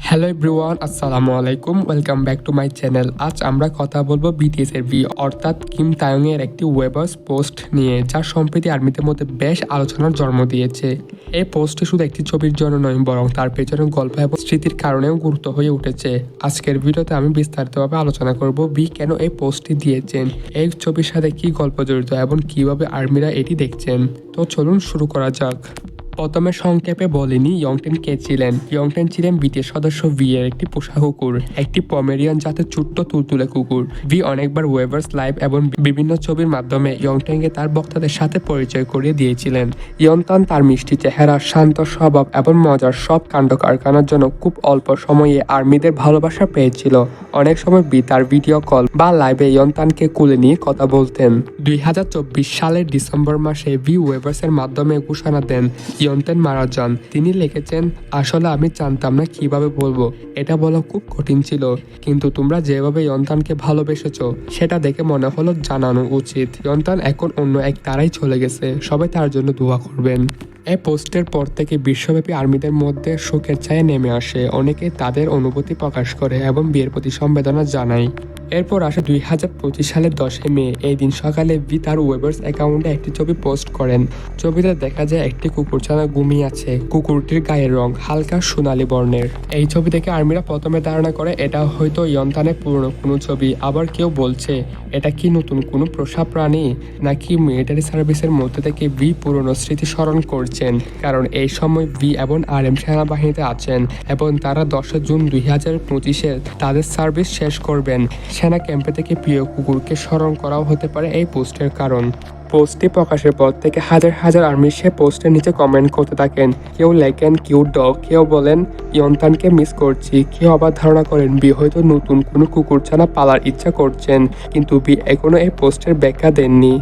Hello everyone, আসসালামু আলাইকুম। Welcome back to my channel. আজ আমরা কথা বলবো বিটিএস এর ভি অর্থাৎ কিম তায়ং এর একটি ওয়েবার্স পোস্ট নিয়ে, যা সম্প্রতি আর্মিদের মধ্যে বেশ আলোচনার জন্ম দিয়েছে। এই পোস্টটি শুধু একটি ছবির জন্য নয়, বরং তার পেছনে গল্প এবং স্মৃতির কারণেও গুরুত্ব হয়ে উঠেছে। আজকের ভিডিওতে আমি বিস্তারিতভাবে আলোচনা করব ভি কেন এই পোস্টটি দিয়েছেন, এই ছবির সাথে কি গল্প জড়িত এবং কিভাবে আর্মিরা এটি দেখছেন। তো চলুন শুরু করা যাক। প্রথমে সংক্ষেপে বলিনি ইয়ংটেন কে ছিলেন। ইয়ংটেন ছিলেন বিটিএস সদস্য ভি এর একটি পোষা কুকুর, একটি পমেরিয়ান জাতের ছোট্ট তুলতুলে কুকুর। ভি অনেকবার ওয়েভার্স লাইভ এবং বিভিন্ন ছবির মাধ্যমে ইয়ংটেনকে তার বক্তাদের সাথে পরিচয় করিয়ে দিয়েছিলেন। ইয়ংটান তার মিষ্টি চেহারা, শান্ত স্বভাব এবং মজার সব কাণ্ড কারখানার জন্য খুব অল্প সময়ে আর্মিদের ভালোবাসা পেয়েছিল। অনেক সময় ভি তার ভিডিও কল বা লাইভে ইয়ংটানকে কুলে নিয়ে কথা বলতেন। 2024 সালের ডিসেম্বর মাসে ভি ওয়েভার্সের মাধ্যমে ঘোষণা দেন ইয়ংটেন মারা যান। তিনি লিখেছেন, আসলে আমি জানতাম না কিভাবে বলবো, এটা বলা খুব কঠিন ছিল, কিন্তু তোমরা যেভাবে ইয়ংটেনকে ভালোবেসেছো সেটা দেখে মনে হলো জানানো উচিত। ইয়ংটেন এখন অন্য এক তারাই চলে গেছে, সবাই তার জন্য দোয়া করবেন। এই পোস্টের পর থেকে বিশ্বব্যাপী আর্মিদের মধ্যে শোকের ছায়া নেমে আসে। অনেকে তাদের অনুভূতি প্রকাশ করে এবং বিয়ের প্রতি সমবেদনা জানায়। এরপর আসে 2025 সালের 10 মে। এই দিন সকালে ভি তার ওয়েবার্স অ্যাকাউন্টে একটি ছবি পোস্ট করেন। ছবিতে দেখা যায় একটি কুকুরছানা ঘুমিয়ে আছে। কুকুরটির গায়ের রং হালকা সোনালী বর্ণের। এই ছবি দেখে আর্মিরা প্রথমে ধারণা করে এটা হয়তো ইয়ংটানের পুরনো কোনো ছবি। আবার কেউ বলছে এটা কি নতুন কোনো পোষা প্রাণী, নাকি মিলিটারি সার্ভিসের মধ্যে থেকে ভি পুরনো স্মৃতি স্মরণ করছেন। কারণ এই সময় ভি এবং RM সেনাবাহিনীতে আছেন এবং তারা 10 জুন 2025 তাদের সার্ভিস শেষ করবেন। সেনা ক্যাম্পে থেকে প্রিয় কুকুরকে স্মরণ করাও হতে পারে এই পোস্টের কারণ। পোস্টটি প্রকাশের পর থেকে হাজার হাজার আর্মি সে পোস্টের নিচে কমেন্ট করতে থাকেন। কেউ লেখেন কিউট ডগ, কেউ বলেন ইয়ংটানকে মিস করছি, কেউ আবার ধারণা করেন ভি হয়তো নতুন কোনো কুকুরছানা পালার ইচ্ছা করছেন, কিন্তু ভি এখনো এই পোস্টের ব্যাখ্যা দেননি।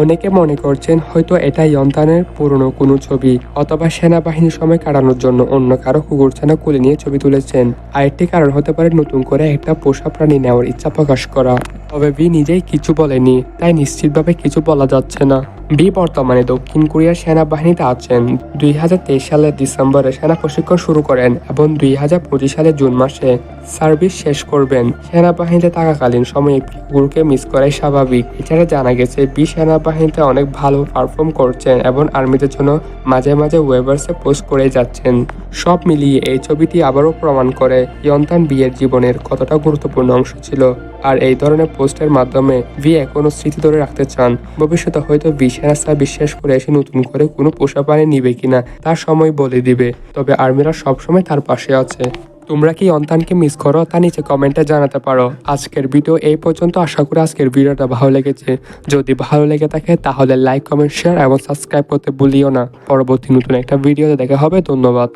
অনেকে মনে করছেন হয়তো এটা ইয়ংটানের পুরনো কোনো ছবি, অথবা সেনাবাহিনীর সময় কাটানোর জন্য অন্য কারো কুকুরছানা কুলে নিয়ে ছবি তুলেছেন। আরেকটি কারণ হতে পারে নতুন করে একটা পোষা প্রাণী নেওয়ার ইচ্ছা প্রকাশ করা। তবে ভি নিজেই কিছু বলেনি, তাই নিশ্চিতভাবে কিছু বলা যাচ্ছে না। ভি বর্তমানে দক্ষিণ কোরিয়ার সেনাবাহিনীতে আছেন। 2023 সালের ডিসেম্বরে সেনা প্রশিক্ষণ শুরু করেন এবং 2025 সালের জুন মাসে সার্ভিস শেষ করবেন। সেনাবাহিনীতে থাকাকালীন সময়ে কুকুরকে মিস করাই স্বাভাবিক। এছাড়া জানা গেছে ভি সেনাবাহিনীতে অনেক ভালো পারফর্ম করছেন এবং আর্মিদের জন্য মাঝে মাঝে ওয়েবার্সে পোস্ট করে যাচ্ছেন। সব মিলিয়ে এই ছবিটি আবারও প্রমাণ করে ইয়ংটান ভিয়ের জীবনের কতটা গুরুত্বপূর্ণ অংশ ছিল। আর এই ধরনের পোস্টের মাধ্যমে ভি এখনো স্মৃতি ধরে রাখতে চান। ভবিষ্যতে হয়তো ভি সেনা সার্ভিস শেষ করে এসে নতুন করে কোনো পোষা প্রাণী নিবে কিনা তার সময় বলে দিবে। তবে আর্মিরা সবসময় তার পাশে আছে। তোমরা কি ইয়ংটানকে মিস করো তা নিচে কমেন্টে জানাতে পারো। আজকের ভিডিও এই পর্যন্ত। আশা করি আজকের ভিডিওটা ভালো লেগেছে। যদি ভালো লেগে থাকে তাহলে লাইক, কমেন্ট, শেয়ার এবং সাবস্ক্রাইব করতে ভুলিও না। পরবর্তী নতুন একটা ভিডিওতে দেখা হবে। ধন্যবাদ।